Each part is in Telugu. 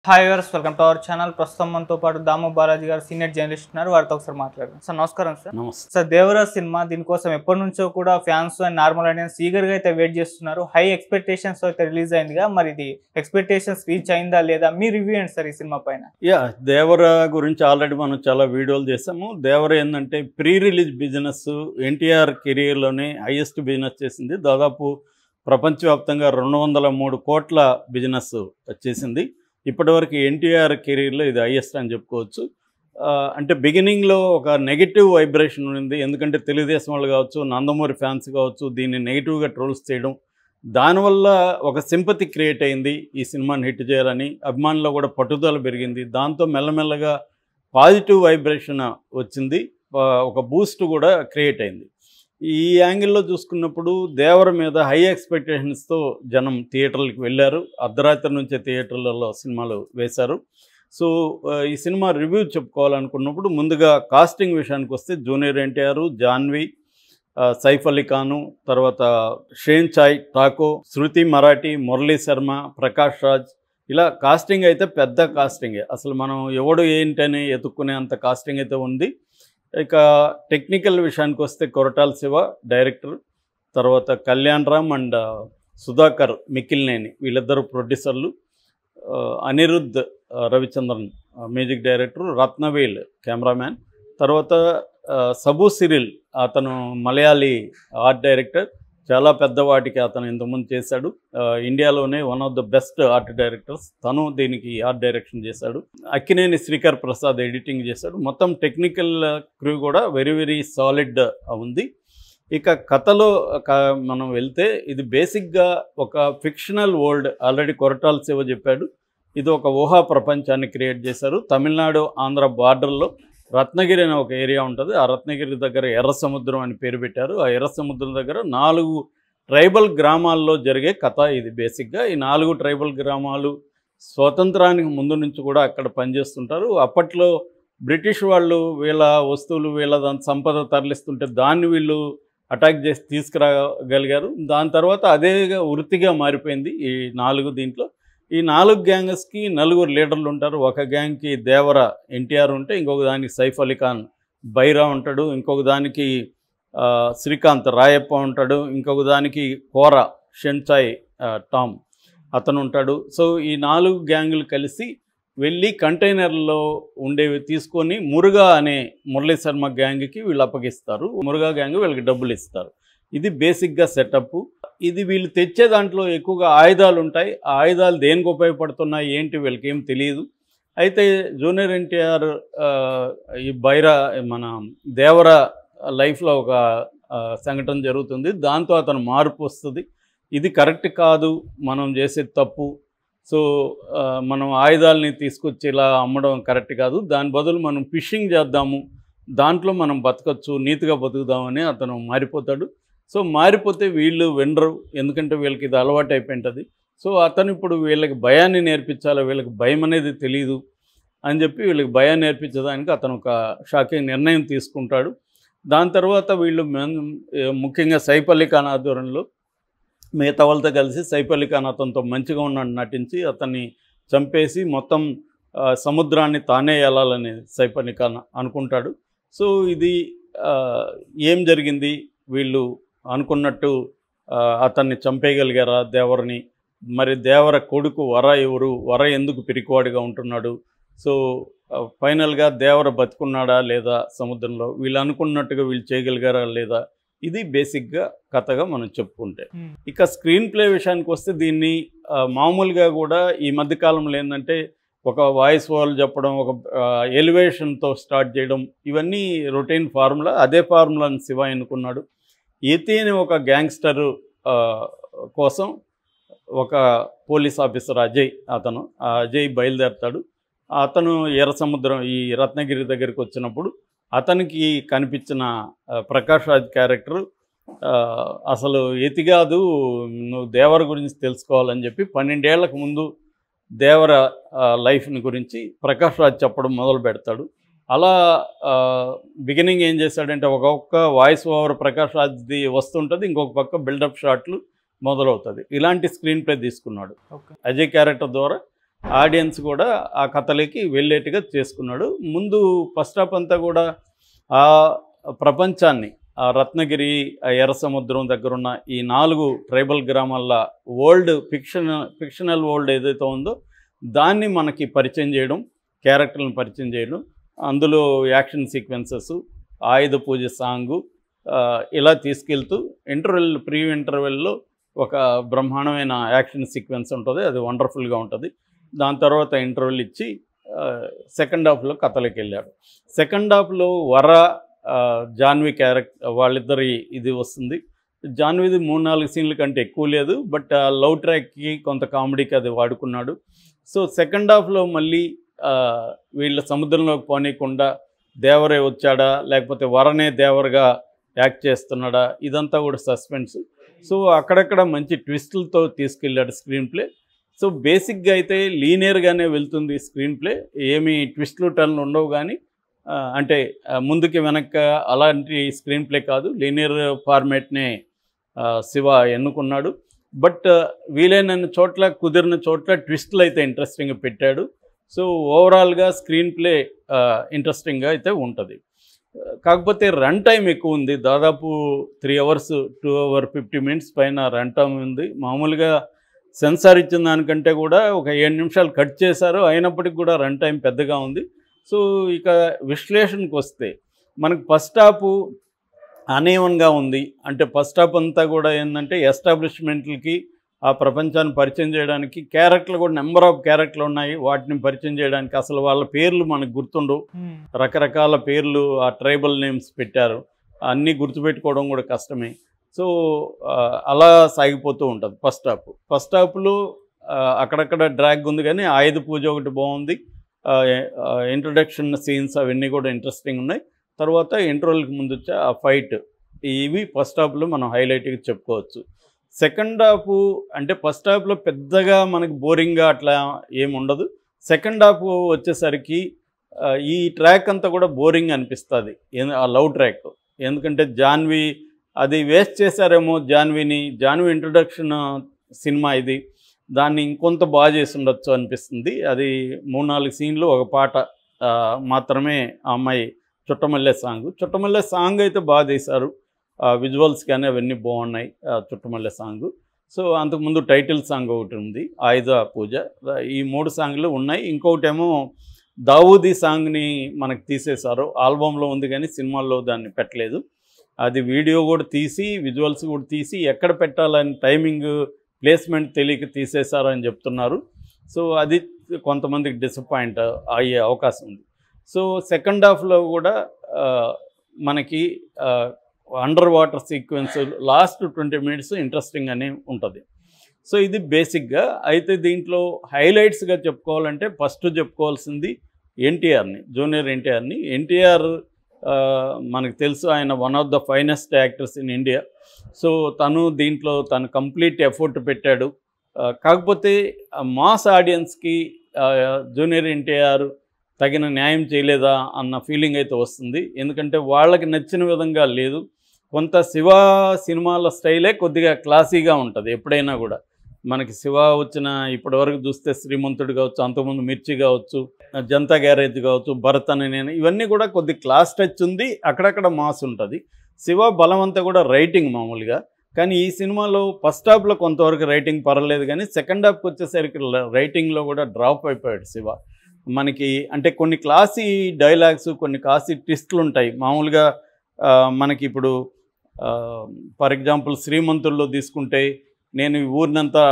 Hi viewers, welcome to our channel. ప్రస్తుతం మనతో పాటు దాము బాలాజీ గారు సీనియర్ జర్నలిస్ట్ ఉన్నారు. వారితో ఒకసారి మాట్లాడదాం. సార్ నమస్కారం. సార్ నమస్తే సార్, దేవరా సినిమా దీనికోసం ఎప్పటి నుంచో కూడా fans and normal audience eager గా అయితే వెయిట్ చేస్తున్నారు. హై ఎక్స్పెక్టేషన్స్ అయితే రిలీజ్ అయిందిగా, మరి ఇది ఎక్స్పెక్టేషన్స్ రీచ్ అయిందా లేదా? మీ రివ్యూ ఏంటి సార్ ఈ సినిమా పైన? దేవర గురించి ఆల్రెడీ మనం చాలా వీడియోలు చేసాము. దేవర ఏంటంటే ప్రీ రిలీజ్ బిజినెస్ ఎన్టీఆర్ కెరీర్లోనే హైయెస్ట్ బిజినెస్ చేసింది. దాదాపు ప్రపంచవ్యాప్తంగా 203 కోట్ల బిజినెస్ చేసింది. ఇప్పటివరకు ఎన్టీఆర్ కెరీర్లో ఇది హైయెస్ట్ అని చెప్పుకోవచ్చు. అంటే బిగినింగ్లో ఒక నెగిటివ్ వైబ్రేషన్ ఉంది. ఎందుకంటే తెలుగుదేశం వాళ్ళు కావచ్చు, నందమూరి ఫ్యాన్స్ కావచ్చు, దీన్ని నెగిటివ్గా ట్రోల్స్ చేయడం, దానివల్ల ఒక సింపతి క్రియేట్ అయింది ఈ సినిమాని హిట్ చేయాలని. అభిమానుల్లో కూడా పట్టుదల పెరిగింది. దాంతో మెల్లమెల్లగా పాజిటివ్ వైబ్రేషన్ వచ్చింది, ఒక బూస్ట్ కూడా క్రియేట్ అయింది. ఈ యాంగిల్లో చూసుకున్నప్పుడు దేవర మీద హై ఎక్స్పెక్టేషన్స్తో జనం థియేటర్లకు వెళ్ళారు. అర్ధరాత్రి నుంచే థియేటర్లలో సినిమాలు వేశారు. సో ఈ సినిమా రివ్యూ చెప్పుకోవాలనుకున్నప్పుడు ముందుగా కాస్టింగ్ విషయానికి వస్తే జూనియర్ ఎన్టీఆర్, జాన్వి, సైఫ్ అలీ ఖాను, తర్వాత షేన్ చాయ్ ఠాకో, శృతి మరాఠీ, మురళీ శర్మ, ప్రకాష్ రాజ్, ఇలా కాస్టింగ్ అయితే పెద్ద కాస్టింగే. అసలు మనం ఎవడు ఏంటని ఎత్తుక్కునే అంత కాస్టింగ్ అయితే ఉంది. ఇక టెక్నికల్ విషయానికి వస్తే కొరటాల శివ డైరెక్టర్, తర్వాత కళ్యాణ్ రామ్ అండ్ సుధాకర్ మిక్కిలినేని వీళ్ళిద్దరు ప్రొడ్యూసర్లు, Anirudh Ravichandran music director, Rathnavel cameraman, తర్వాత సబు సిరిల్ అతను మలయాళీ ఆర్ట్ డైరెక్టర్. చాలా పెద్ద వాటికి అతను ఇంతకుముందు చేశాడు. ఇండియాలోనే one of the best art directors. తను దీనికి ఆర్ట్ డైరెక్షన్ చేశాడు. అక్కినేని శ్రీకర్ ప్రసాద్ ఎడిటింగ్ చేశాడు. మొత్తం టెక్నికల్ క్రూ కూడా వెరీ వెరీ సాలిడ్ ఉంది. ఇక కథలో మనం వెళ్తే ఇది బేసిక్గా ఒక fictional world. Already Koratala Shiva చెప్పాడు, ఇది ఒక ఊహా ప్రపంచాన్ని క్రియేట్ చేశారు. తమిళనాడు ఆంధ్ర బార్డర్లో రత్నగిరి అనే ఒక ఏరియా ఉంటుంది. ఆ రత్నగిరి దగ్గర ఎర్ర సముద్రం అని పేరు పెట్టారు. ఆ ఎర్ర సముద్రం దగ్గర 4 ట్రైబల్ గ్రామాల్లో జరిగే కథ ఇది బేసిక్గా. ఈ 4 ట్రైబల్ గ్రామాలు స్వతంత్రానికి ముందు నుంచి కూడా అక్కడ పనిచేస్తుంటారు. అప్పట్లో బ్రిటిష్ వాళ్ళు వీళ్ళ వస్తువులు, వీళ్ళ దాని సంపద తరలిస్తుంటే దాన్ని వీళ్ళు అటాక్ చేసి తీసుకురాగలిగారు. దాని తర్వాత అదే వృత్తిగా మారిపోయింది ఈ 4 దీంట్లో. ఈ 4 గ్యాంగ్స్కి 4 లీడర్లు ఉంటారు. ఒక గ్యాంగ్కి దేవర ఎన్టీఆర్ ఉంటే, ఇంకొక దానికి సైఫ్ అలీ ఖాన్ బైరా ఉంటాడు, ఇంకొక దానికి శ్రీకాంత్ రాయప్ప ఉంటాడు, ఇంకొక దానికి కోరా షెన్చాయ్ టామ్ అతను ఉంటాడు. సో ఈ 4 గ్యాంగులు కలిసి వెళ్ళి కంటైనర్లో ఉండేవి తీసుకొని మురుగా అనే మురళీ శర్మ గ్యాంగ్కి వీళ్ళు అప్పగిస్తారు. మురుగా గ్యాంగ్ వీళ్ళకి డబ్బులు ఇస్తారు. ఇది బేసిక్గా సెటప్. ఇది వీళ్ళు తెచ్చే దాంట్లో ఎక్కువగా ఆయుధాలు ఉంటాయి. ఆ ఆయుధాలు దేనికి ఉపయోగపడుతున్నాయి ఏంటి వీళ్ళకి ఏం తెలియదు. అయితే జూనియర్ ఎన్టీఆర్ ఈ బైరా మన దేవర లైఫ్లో ఒక సంఘటన జరుగుతుంది. దాంతో అతను మార్పు వస్తుంది. ఇది కరెక్ట్ కాదు, మనం చేసేది తప్పు. సో మనం ఆయుధాలని తీసుకొచ్చి ఇలా అమ్మడం కరెక్ట్ కాదు, దాని బదులు మనం ఫిషింగ్ చేద్దాము, దాంట్లో మనం బతకచ్చు, నీతిగా బతుకుదామని అతను మారిపోతాడు. సో మారిపోతే వీళ్ళు వినరు, ఎందుకంటే వీళ్ళకి ఇది అలవాటు అయిపోయింటుంది. సో అతను ఇప్పుడు వీళ్ళకి భయాన్ని నేర్పించాలి, వీళ్ళకి భయం అనేది తెలియదు అని చెప్పి వీళ్ళకి భయాన్ని నేర్పించడానికి అతను ఒక షాకింగ్ నిర్ణయం తీసుకుంటాడు. దాని తర్వాత వీళ్ళు ముఖ్యంగా సైఫ్ అలీ ఖాన్ ఆధ్వర్యంలో మిగతా వాళ్ళతో కలిసి సైఫ్ అలీ ఖాన్ అతనితో మంచిగా ఉన్నట్టు నటించి అతన్ని చంపేసి మొత్తం సముద్రాన్ని తానే వెళ్ళాలని సైఫ్ అలీ ఖాన్ అనుకుంటాడు. సో ఇది ఏం జరిగింది, వీళ్ళు అనుకున్నట్టు అతన్ని చంపేయగలిగారా దేవరని? మరి దేవర కొడుకు వర ఎవరు? వర ఎందుకు పిరికివాడిగా ఉంటున్నాడు? సో ఫైనల్గా దేవర బతుకున్నాడా లేదా సముద్రంలో? వీళ్ళు అనుకున్నట్టుగా వీళ్ళు చేయగలిగారా లేదా? ఇది బేసిక్గా కథగా మనం చెప్పుకుంటే. ఇక స్క్రీన్ ప్లే విషయానికి వస్తే దీన్ని మామూలుగా కూడా ఈ మధ్యకాలంలో ఏంటంటే ఒక వాయిస్ ఓవర్ చెప్పడం, ఒక ఎలివేషన్తో స్టార్ట్ చేయడం, ఇవన్నీ రొటీన్ ఫార్ములా. అదే ఫార్ములాని శివ ఎన్నుకున్నాడు. యతి అని ఒక గ్యాంగ్స్టర్ కోసం ఒక పోలీస్ ఆఫీసర్ అజయ్, అజయ్ బయలుదేరతాడు. అతను ఎర్ర సముద్రం ఈ రత్నగిరి దగ్గరికి వచ్చినప్పుడు అతనికి కనిపించిన ప్రకాష్ రాజ్ క్యారెక్టర్ అసలు యతి కాదు, నువ్వు దేవర గురించి తెలుసుకోవాలని చెప్పి 12 ఏళ్లకు ముందు దేవర లైఫ్ని గురించి ప్రకాష్ రాజ్ చెప్పడం మొదలు పెడతాడు. అలా బిగినింగ్ ఏం చేశాడంటే ఒక్కొక్క వాయిస్ ఓవర్ ప్రకాష్ రాజ్ది వస్తుంటుంది, ఇంకొక పక్క బిల్డప్ షాట్లు మొదలవుతుంది. ఇలాంటి స్క్రీన్ ప్లే తీసుకున్నాడు. అజయ్ క్యారెక్టర్ ద్వారా ఆడియన్స్ కూడా ఆ కథలకి వెళ్ళేట్టుగా చేసుకున్నాడు. ముందు ఫస్ట్ హాఫ్ అంతా కూడా ఆ ప్రపంచాన్ని, ఆ రత్నగిరి, ఆ ఎర్ర సముద్రం దగ్గరున్న ఈ 4 ట్రైబల్ గ్రామాల ఫిక్షనల్ వరల్డ్ ఏదైతే ఉందో దాన్ని మనకి పరిచయం చేయడం, క్యారెక్టర్లను పరిచయం చేయడం, అందులో యాక్షన్ సీక్వెన్సెస్, ఆయుధ పూజ సాంగు ఇలా తీసుకెళ్తూ ప్రీ ఇంటర్వెల్లో ఒక బ్రహ్మాండమైన యాక్షన్ సీక్వెన్స్ ఉంటుంది. అది వండర్ఫుల్గా ఉంటుంది. దాని తర్వాత ఇంటర్వెల్ ఇచ్చి సెకండ్ హాఫ్లో కథలోకి వెళ్ళాడు. సెకండ్ హాఫ్లో జాన్వి క్యారెక్టర్ వాళ్ళిద్దరి ఇది వస్తుంది. జాన్విది 3-4 సీన్ల కంటే ఎక్కువ లేదు, బట్ ఆ లవ్ ట్రాక్కి కొంత కామెడీకి అది వాడుకున్నాడు. సో సెకండ్ హాఫ్లో మళ్ళీ వీళ్ళ సముద్రంలోకి పోనీయకుండా దేవరే వచ్చాడా, లేకపోతే వరనే దేవరగా యాక్ట్ చేస్తున్నాడా, ఇదంతా కూడా సస్పెన్స్. సో అక్కడక్కడ మంచి ట్విస్టులతో తీసుకెళ్ళాడు స్క్రీన్ ప్లే. సో బేసిక్గా అయితే లీనియర్గానే వెళ్తుంది స్క్రీన్ ప్లే, ఏమీ ట్విస్టులు టర్న్లు ఉండవు. కానీ అంటే ముందుకి వెనక్క అలాంటి స్క్రీన్ ప్లే కాదు, లీనియర్ ఫార్మేట్నే శివ ఎన్నుకున్నాడు. బట్ వీలైన చోట్ల, కుదిరిన చోట్ల ట్విస్టులు అయితే ఇంట్రెస్టింగ్గా పెట్టాడు. సో ఓవరాల్గా స్క్రీన్ ప్లే ఇంట్రెస్టింగ్గా అయితే ఉంటుంది. కాకపోతే రన్ టైం ఎక్కువ ఉంది. దాదాపు 3 hours 2 hours 50 minutes పైన రన్ టైం ఉంది. మామూలుగా సెన్సార్ ఇచ్చిన దానికంటే కూడా ఒక 7 నిమిషాలు కట్ చేశారు, అయినప్పటికీ కూడా రన్ టైం పెద్దగా ఉంది. సో ఇక విశ్లేషణకు వస్తే మనకు ఫస్ట్ హాఫ్ అనీవన్గా ఉంది. అంటే ఫస్ట్ హాఫ్ అంతా కూడా ఏంటంటే ఎస్టాబ్లిష్మెంట్లకి ఆ ప్రపంచాన్ని పరిచయం చేయడానికి క్యారెక్టర్లు కూడా నెంబర్ ఆఫ్ క్యారెక్టర్లు ఉన్నాయి. వాటిని పరిచయం చేయడానికి అసలు వాళ్ళ పేర్లు మనకు గుర్తుండవు. రకరకాల పేర్లు ఆ ట్రైబల్ నేమ్స్ పెట్టారు, అన్నీ గుర్తుపెట్టుకోవడం కూడా కష్టమే. సో అలా సాగిపోతూ ఉంటుంది ఫస్ట్ హాఫ్లో అక్కడక్కడ డ్రాగ్ ఉంది. కానీ ఆయుధ పూజ ఒకటి బాగుంది, ఇంట్రొడక్షన్ సీన్స్ అవన్నీ కూడా ఇంట్రెస్టింగ్ ఉన్నాయి. తర్వాత ఇంటర్వెల్కి ముందు వచ్చే ఆ ఫైట్, ఇవి ఫస్ట్ హాఫ్లో మనం హైలైట్గా చెప్పుకోవచ్చు. సెకండ్ హాఫ్ అంటే ఫస్ట్ హాఫ్లో పెద్దగా మనకి బోరింగ్గా అట్లా ఏమి ఉండదు. సెకండ్ హాఫ్ వచ్చేసరికి ఈ ట్రాక్ అంతా కూడా బోరింగ్ అనిపిస్తుంది, ఆ లవ్ ట్రాక్. ఎందుకంటే జాన్వి అది వేస్ట్ చేశారేమో, జాన్వి ఇంట్రొడక్షన్ సినిమా ఇది, దాన్ని ఇంకొంత బాగా చేసి ఉండొచ్చు అనిపిస్తుంది. అది 3-4 సీన్లు ఒక పాట మాత్రమే ఆ అమ్మాయి చుట్టమల్లె సాంగ్ అయితే బాగా తీశారు. విజువల్స్ కానీ అవన్నీ బాగున్నాయి చుట్టమల్లె సాంగు. సో అంతకుముందు టైటిల్ సాంగ్ ఒకటి ఉంది, ఆయుధ పూజ. ఈ 3 సాంగ్లు ఉన్నాయి. ఇంకొకటేమో దావూదీ సాంగ్ని మనకు తీసేశారు. ఆల్బంలో ఉంది కానీ సినిమాల్లో దాన్ని పెట్టలేదు. అది వీడియో కూడా తీసి, విజువల్స్ కూడా తీసి, ఎక్కడ పెట్టాలని టైమింగ్ ప్లేస్మెంట్ తెలియక తీసేశారని చెప్తున్నారు. సో అది కొంతమందికి డిసప్పాయింట్ అయ్యే అవకాశం ఉంది. సో సెకండ్ హాఫ్లో కూడా మనకి under water sequence last 20 minutes ఇంట్రెస్టింగ్గానే ఉంటుంది. సో ఇది బేసిక్గా. అయితే దీంట్లో హైలైట్స్గా చెప్పుకోవాలంటే ఫస్ట్ చెప్పుకోవాల్సింది జూనియర్ ఎన్టీఆర్ని. ఎన్టీఆర్ మనకు తెలుసు, ఆయన one of the finest actors in India. So దీంట్లో తను కంప్లీట్ ఎఫర్ట్ పెట్టాడు. కాకపోతే మాస్ ఆడియన్స్కి జూనియర్ ఎన్టీఆర్ తగిన న్యాయం చేయలేదా అన్న ఫీలింగ్ అయితే వస్తుంది. ఎందుకంటే వాళ్ళకి నచ్చిన విధంగా లేదు. కొంత శివ సినిమాల స్టైలే కొద్దిగా క్లాసీగా ఉంటుంది. ఎప్పుడైనా కూడా మనకి శివ వచ్చిన ఇప్పటివరకు చూస్తే శ్రీమంతుడు కావచ్చు, అంతకుముందు మిర్చి కావచ్చు, జనతా గ్యారేజ్ కావచ్చు, భరత్ అని నేను, ఇవన్నీ కూడా కొద్ది క్లాస్ టచ్ ఉంది, అక్కడక్కడ మాస్ ఉంటుంది. శివ బలమంతా కూడా రైటింగ్ మామూలుగా. కానీ ఈ సినిమాలో ఫస్ట్ హాఫ్లో కొంతవరకు రైటింగ్ పర్వాలేదు, కానీ సెకండ్ హాఫ్కి వచ్చేసరికి రైటింగ్లో కూడా డ్రాప్ అయిపోయాడు శివ. మనకి అంటే కొన్ని క్లాసీ డైలాగ్స్, కొన్ని క్లాసీ ట్విస్టులు ఉంటాయి మామూలుగా. మనకి ఇప్పుడు ఫర్ ఎగ్జాంపుల్ శ్రీమంతుల్లో తీసుకుంటే, నేను ఈ ఊరినంతా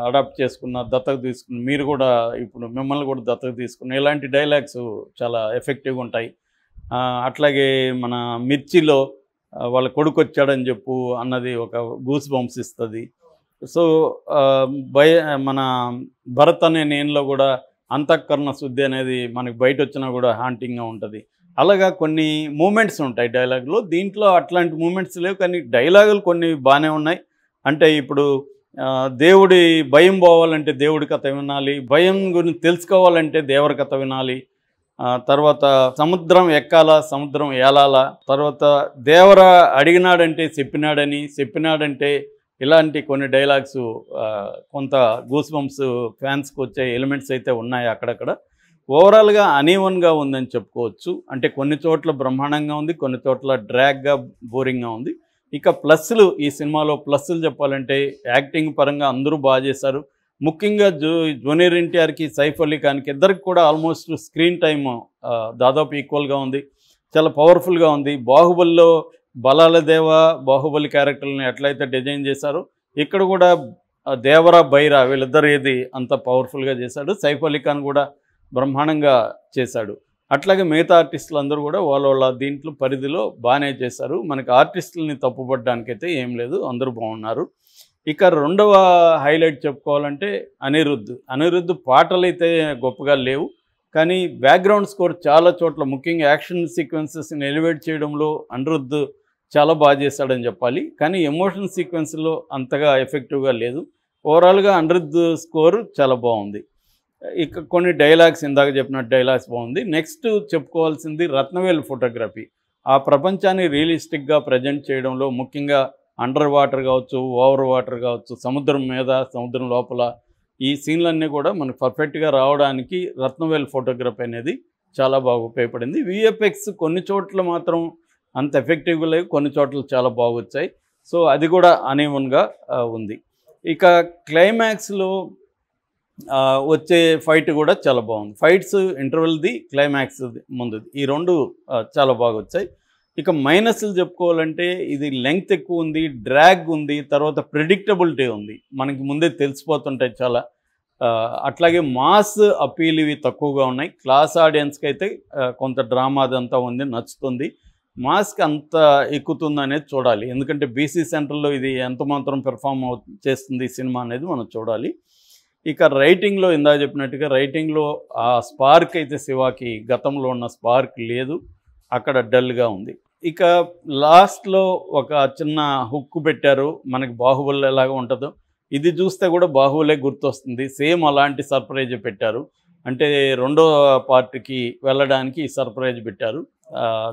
అడాప్ట్ చేసుకున్న, దత్తత తీసుకున్న, మీరు కూడా ఇప్పుడు మిమ్మల్ని కూడా దత్తత తీసుకున్న, ఇలాంటి డైలాగ్స్ చాలా ఎఫెక్టివ్గా ఉంటాయి. అట్లాగే మన మిర్చిలో వాళ్ళ కొడుకు వచ్చాడని చెప్పు అన్నది ఒక గూస్ బంప్స్ ఇస్తుంది. సో మన భరత్ అనే నేనులో కూడా అంతఃకరణ శుద్ధి అనేది మనకి బయట వచ్చినా కూడా హాంటింగ్గా ఉంటుంది. అలాగా కొన్ని మూమెంట్స్ ఉంటాయి డైలాగ్లో. దీంట్లో అట్లాంటి మూమెంట్స్ లేవు, కానీ డైలాగులు కొన్ని బాగానే ఉన్నాయి. అంటే ఇప్పుడు దేవుడి భయం పోవాలంటే దేవుడి కథ వినాలి, భయం గురించి తెలుసుకోవాలంటే దేవరి కథ వినాలి, తర్వాత సముద్రం ఎక్కాలా, సముద్రం ఏలాలా, తర్వాత దేవర అడిగినాడంటే చెప్పినాడంటే ఇలాంటి కొన్ని డైలాగ్స్ కొంత గూస్ బంప్స్ ఫ్యాన్స్కి వచ్చే ఎలిమెంట్స్ అయితే ఉన్నాయి అక్కడక్కడ. ఓవరాల్గా అనీవన్గా ఉందని చెప్పుకోవచ్చు. అంటే కొన్ని చోట్ల బ్రహ్మాండంగా ఉంది, కొన్ని చోట్ల డ్రాగ్గా బోరింగ్గా ఉంది. ఇక ప్లస్లు, ఈ సినిమాలో ప్లస్లు చెప్పాలంటే యాక్టింగ్ పరంగా అందరూ బాగా చేశారు. ముఖ్యంగా జూనియర్ ఎన్టీఆర్కి, సైఫ్ అలీ ఖాన్కి ఇద్దరికి కూడా ఆల్మోస్ట్ స్క్రీన్ టైమ్ దాదాపు ఈక్వల్గా ఉంది, చాలా పవర్ఫుల్గా ఉంది. బాహుబలిలో బలాల దేవ, బాహుబలి క్యారెక్టర్ని ఎట్లయితే డిజైన్ చేశారో ఇక్కడ కూడా దేవరా, బైరా వీళ్ళిద్దరు ఏది అంత పవర్ఫుల్గా చేశాడు. సైఫ్ అలీ ఖాన్ కూడా బ్రహ్మాండంగా చేశాడు. అట్లాగే మిగతా ఆర్టిస్టులు అందరూ కూడా వాళ్ళ దీంట్లో పరిధిలో బాగానే చేశారు. మనకి ఆర్టిస్టులని తప్పుపడడానికైతే ఏం లేదు, అందరూ బాగున్నారు. ఇక రెండవ హైలైట్ చెప్పుకోవాలంటే అనిరుద్ధ్ పాటలైతే గొప్పగా లేవు, కానీ బ్యాక్గ్రౌండ్ స్కోర్ చాలా చోట్ల ముఖ్యంగా యాక్షన్ సీక్వెన్సెస్ని ఎలివేట్ చేయడంలో అనిరుద్ధ్ చాలా బాగా చేశాడని చెప్పాలి. కానీ ఎమోషన్ సీక్వెన్స్లో అంతగా ఎఫెక్టివ్గా లేదు. ఓవరాల్గా అనిరుద్ధ్ స్కోర్ చాలా బాగుంది. ఇక కొన్ని డైలాగ్స్, ఇందాక చెప్పిన డైలాగ్స్ బాగుంది. నెక్స్ట్ చెప్పుకోవాల్సింది రత్నవేలు ఫోటోగ్రఫీ. ఆ ప్రపంచాన్ని రియలిస్టిక్గా ప్రజెంట్ చేయడంలో ముఖ్యంగా అండర్ వాటర్ కావచ్చు, ఓవర్ వాటర్ కావచ్చు, సముద్రం మీద, సముద్రం లోపల ఈ సీన్లన్నీ కూడా మనకు పర్ఫెక్ట్గా రావడానికి రత్నవేలు ఫోటోగ్రఫీ అనేది చాలా బాగా ఉపయోగపడింది. విఎఫ్ఎక్స్ కొన్ని చోట్ల మాత్రం అంత ఎఫెక్టివ్గా లేవు, కొన్ని చోట్ల చాలా బాగొచ్చాయి. సో అది కూడా అనీవన్గా ఉంది. ఇక క్లైమాక్స్లో వచ్చే ఫైట్ కూడా చాలా బాగుంది. ఫైట్స్ ఇంటర్వెల్ది, క్లైమాక్స్ ముందుది, ఈ రెండు చాలా బాగా వచ్చాయి. ఇక మైనస్లు చెప్పుకోవాలంటే ఇది లెంగ్త్ ఎక్కువ ఉంది, డ్రాగ్ ఉంది, తర్వాత ప్రిడిక్టబిలిటీ ఉంది, మనకి ముందే తెలిసిపోతుంటాయి చాలా. అట్లాగే మాస్ అపీల్ ఇవి తక్కువగా ఉన్నాయి. క్లాస్ ఆడియన్స్కి అయితే కొంత డ్రామా అదంతా ఉంది, నచ్చుతుంది. మాస్కి అంత ఎక్కుతుంది అనేది చూడాలి, ఎందుకంటే బీసీ సెంటర్లో ఇది ఎంత మాత్రం పెర్ఫామ్ చేస్తుంది ఈ సినిమా అనేది మనం చూడాలి. ఇక రైటింగ్లో ఇందాక చెప్పినట్టుగా రైటింగ్లో ఆ స్పార్క్ అయితే శివాకి గతంలో ఉన్న స్పార్క్ లేదు, అక్కడ డల్గా ఉంది. ఇక లాస్ట్లో ఒక చిన్న హుక్ పెట్టారు, మనకి బాహుబలి ఎలాగ ఉంటుందో ఇది చూస్తే కూడా బాహుబలే గుర్తొస్తుంది. సేమ్ అలాంటి సర్ప్రైజ్ పెట్టారు. అంటే రెండో పార్ట్కి వెళ్ళడానికి ఈ సర్ప్రైజ్ పెట్టారు.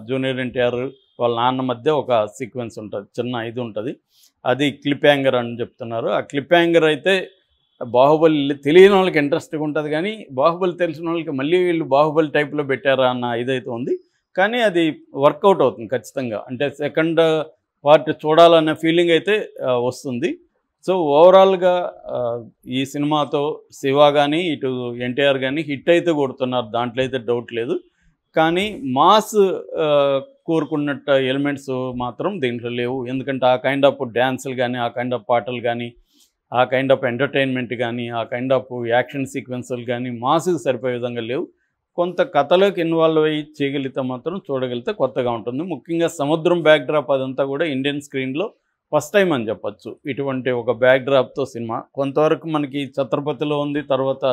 జూనియర్ ఎన్టీఆర్ వాళ్ళ నాన్న మధ్య ఒక సీక్వెన్స్ ఉంటుంది, చిన్న ఇది ఉంటుంది, అది క్లిప్ హ్యాంగర్ అని చెప్తున్నారు. ఆ క్లిప్ హ్యాంగర్ అయితే బాహుబలి తెలియని వాళ్ళకి ఇంట్రెస్ట్గా ఉంటుంది, కానీ బాహుబలి తెలిసిన వాళ్ళకి మళ్ళీ వీళ్ళు బాహుబలి టైప్లో పెట్టారా అన్న ఇదైతే ఉంది. కానీ అది వర్కౌట్ అవుతుంది ఖచ్చితంగా, అంటే సెకండ్ పార్ట్ చూడాలనే ఫీలింగ్ అయితే వస్తుంది. సో ఓవరాల్గా ఈ సినిమాతో శివ కానీ ఇటు ఎన్టీఆర్ కానీ హిట్ అయితే కొడుతున్నారు, దాంట్లో అయితే డౌట్ లేదు. కానీ మాస్ కోరుకున్నట్టు ఎలిమెంట్స్ మాత్రం దీంట్లో లేవు. ఎందుకంటే ఆ కైండ్ ఆఫ్ డ్యాన్సులు కానీ, ఆ కైండ్ ఆఫ్ పాటలు కానీ, ఆ కైండ్ ఆఫ్ ఎంటర్టైన్మెంట్ కానీ, ఆ కైండ్ ఆఫ్ యాక్షన్ సీక్వెన్సులు కానీ మాస్కి సరిపోయే విధంగా లేవు. కొంత కథలోకి ఇన్వాల్వ్ అయ్యి చేయగలిగితే మాత్రం చూడగలిగితే కొత్తగా ఉంటుంది. ముఖ్యంగా సముద్రం బ్యాక్డ్రాప్ అదంతా కూడా ఇండియన్ స్క్రీన్లో ఫస్ట్ టైం అని చెప్పచ్చు. ఇటువంటి ఒక బ్యాక్డ్రాప్తో సినిమా కొంతవరకు మనకి ఛత్రపతిలో ఉంది, తర్వాత